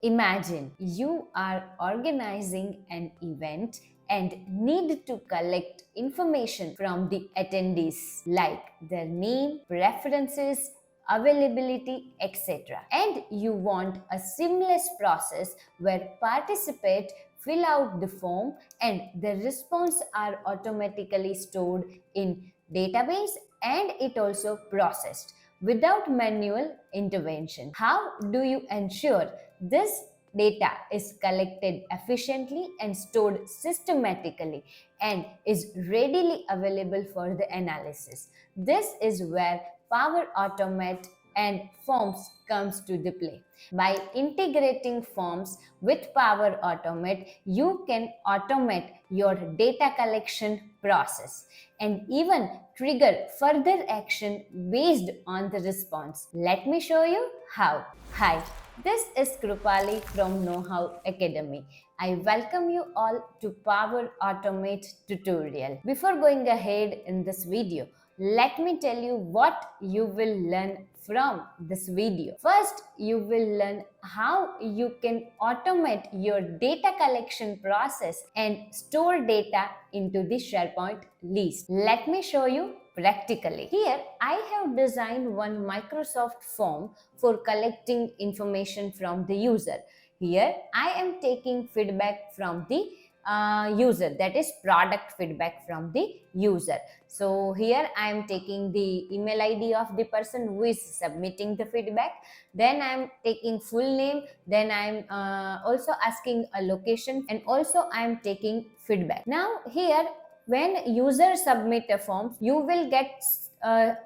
Imagine you are organizing an event and need to collect information from the attendees like their name, preferences, availability, etc. And you want a seamless process where participants fill out the form and the response are automatically stored in database and it also processed without manual intervention. How do you ensure this data is collected efficiently and stored systematically and is readily available for the analysis? This is where Power Automate and Forms comes to the play. By integrating forms with Power Automate, you can automate your data collection process and even trigger further action based on the response. Let me show you how. Hi, this is Krupali from KnowHow Academy. I welcome you all to Power Automate tutorial. Before going ahead in this video, let me tell you what you will learn from this video. First, you will learn how you can automate your data collection process and store data into the SharePoint list. Let me show you practically. Here, I have designed one Microsoft form for collecting information from the user. Here, I am taking feedback from the user, that is product feedback from the user. So here I am taking the email ID of the person who is submitting the feedback, then I am taking full name, then I am also asking a location, and also I am taking feedback. Now here, when user submit a form, you will get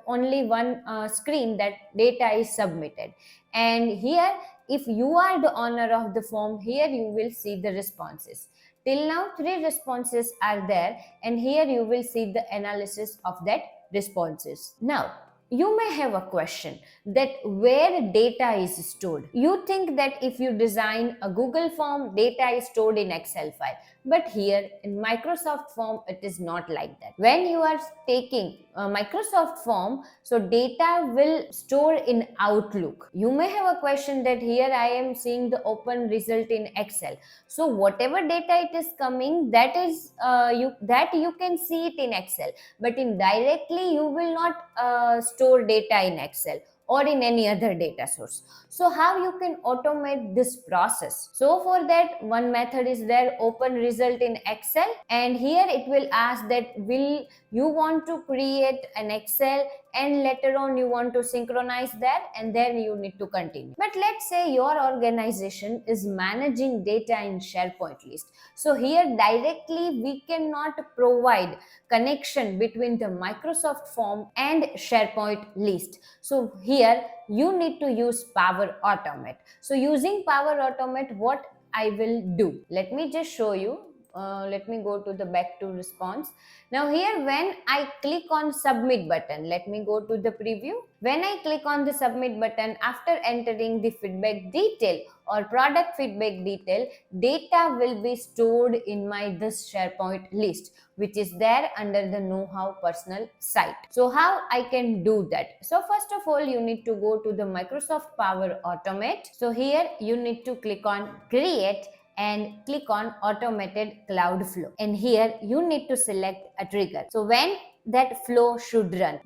only one screen that data is submitted, and here if you are the owner of the form, here you will see the responses. Till now, 3 responses are there, and here you will see the analysis of that responses. Now, you may have a question that where data is stored. You think that if you design a Google form, data is stored in Excel file. But here in Microsoft form, it is not like that. When you are taking a Microsoft form, so data will store in Outlook. You may have a question that here I am seeing the open result in Excel. So whatever data it is coming, that is you can see it in Excel, but indirectly you will not store data in Excel or in any other data source. So how you can automate this process? So for that, one method is there, open result in Excel, and here it will ask that will you want to create an Excel and later on you want to synchronize that, and then you need to continue. But let's say your organization is managing data in SharePoint list. So here directly we cannot provide connection between the Microsoft form and SharePoint list. So here you need to use Power Automate. So using Power Automate, what I will do, let me just show you. Let me go to the back to response. Now here when I click on submit button, let me go to the preview. When I click on the submit button, after entering the feedback detail or product feedback detail, data will be stored in my this SharePoint list, which is there under the KnowHow personal site. So how I can do that? So first of all, you need to go to the Microsoft Power Automate. So here you need to click on create and click on automated cloud flow, and here you need to select a trigger. So when that flow should run,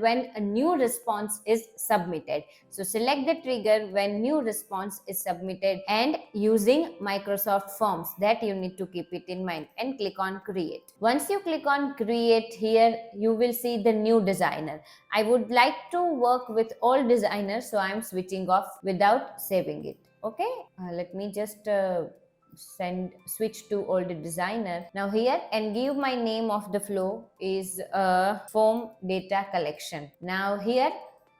when a new response is submitted. So select the trigger when new response is submitted, and using Microsoft Forms, that you need to keep it in mind, and click on create. Once you click on create, here you will see the new designer. I would like to work with all designers, so I am switching off without saving it. Okay, let me just switch to old designer now here, and give my name of the flow is form data collection. Now here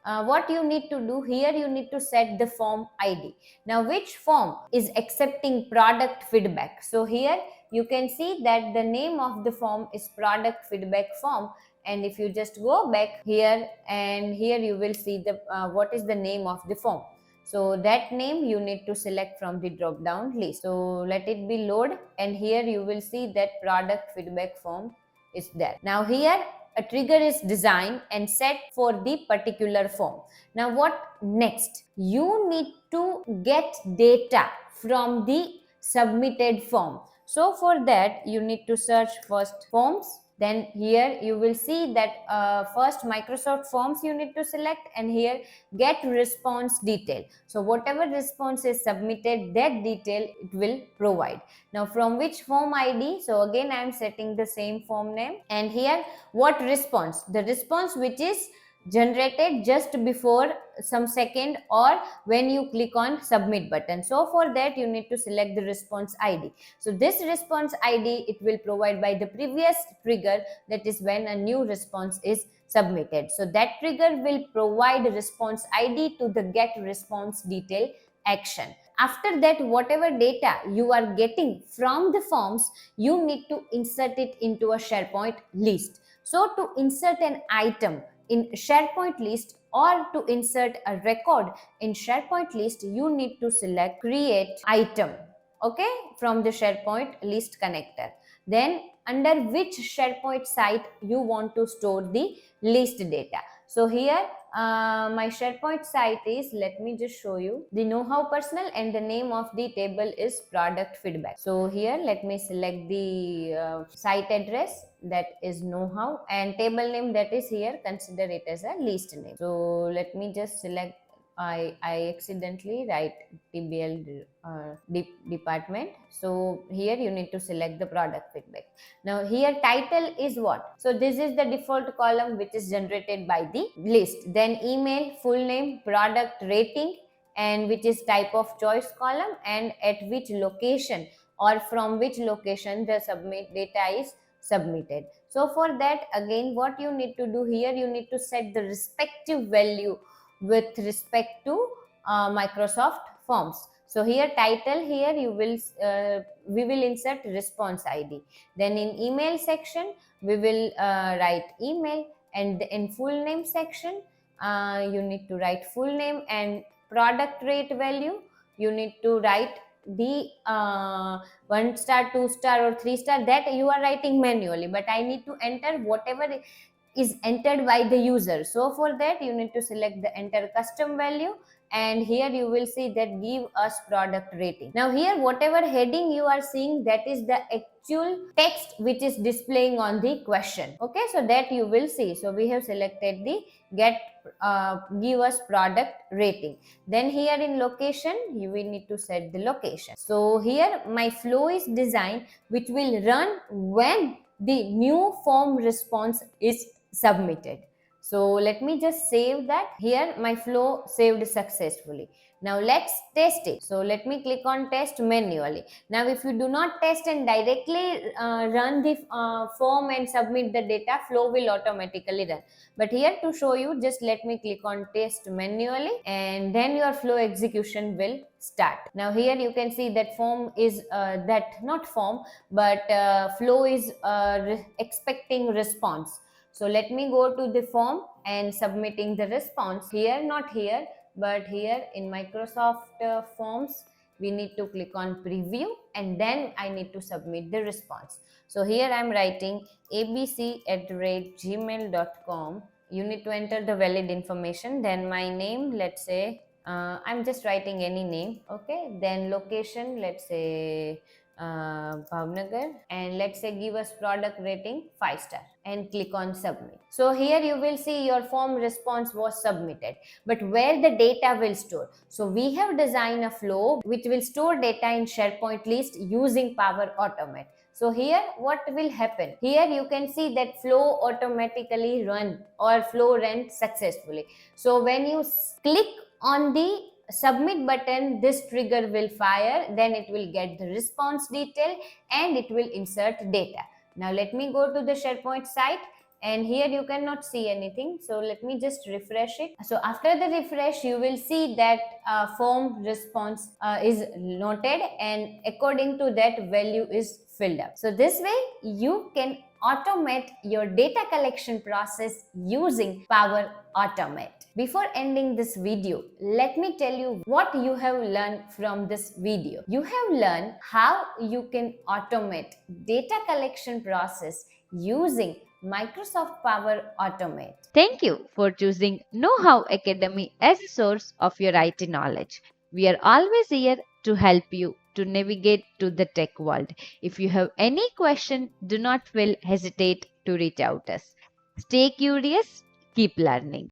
what you need to do, here you need to set the form ID. Now which form is accepting product feedback? So here you can see that the name of the form is product feedback form, and if you just go back here, and here you will see the what is the name of the form. So that name you need to select from the drop down list. So let it be load, and here you will see that product feedback form is there. Now here a trigger is designed and set for the particular form. Now what next? You need to get data from the submitted form. So for that you need to search first forms. Then here you will see that first Microsoft Forms you need to select, and here get response detail. So whatever response is submitted, that detail it will provide. Now from which form ID? So again I am setting the same form name, and here what response? The response which is generated just before some second or when you click on submit button. So for that you need to select the response ID. So this response ID it will provide by the previous trigger, that is when a new response is submitted. So that trigger will provide response ID to the get response detail action. After that, whatever data you are getting from the forms, you need to insert it into a SharePoint list. So to insert an item in SharePoint list or to insert a record in SharePoint list, you need to select create item, okay, from the SharePoint list connector. Then under which SharePoint site you want to store the list data. So here my SharePoint site is, let me just show you, the KnowHow personal, and the name of the table is product feedback. So here let me select the site address, that is KnowHow, and table name, that is here consider it as a list name. So let me just select, I accidentally write TBL department. So here you need to select the product feedback. Now here title is what? So this is the default column which is generated by the list. Then email, full name, product rating, and which is type of choice column, and at which location or from which location the submit data is submitted. So for that, again what you need to do here, you need to set the respective value with respect to Microsoft Forms. So here title, here you will we will insert response ID. Then in email section we will write email, and in full name section you need to write full name, and product rate value you need to write the 1 star, 2 star or 3 star, that you are writing manually, but I need to enter whatever is entered by the user. So for that you need to select the enter custom value, and here you will see that give us product rating. Now here whatever heading you are seeing, that is the actual text which is displaying on the question. Okay, so that you will see. So we have selected the get give us product rating. Then here in location you will need to set the location. So here my flow is designed which will run when the new form response is submitted. So let me just save that. Here my flow saved successfully. Now let's test it. So let me click on test manually. Now if you do not test and directly run the form and submit the data, flow will automatically run. But here to show you, just let me click on test manually, and then your flow execution will start. Now here you can see that form is flow is expecting response. So let me go to the form and submitting the response. Here, not here, but here in Microsoft Forms, we need to click on preview, and then I need to submit the response. So here I am writing abc@gmail.com. You need to enter the valid information. Then my name, let's say, I'm just writing any name. Okay. Then location, let's say Bhavnagar, and let's say give us product rating 5 star, and click on submit. So here you will see your form response was submitted, but where the data will store? So we have designed a flow which will store data in SharePoint list using Power Automate. So here what will happen? Here you can see that flow automatically run or flow ran successfully. So when you click on the submit button, this trigger will fire, then it will get the response detail and it will insert data. Now let me go to the SharePoint site, and here you cannot see anything. So let me just refresh it. So after the refresh, you will see that form response is noted, and according to that value is filled up. So this way you can automate your data collection process using Power Automate. Before ending this video, let me tell you what you have learned from this video. You have learned how you can automate data collection process using Microsoft Power Automate. Thank you for choosing KnowHow Academy as a source of your IT knowledge. We are always here to help you to navigate to the tech world. If you have any question, do not feel hesitate to reach out us. Stay curious, keep learning.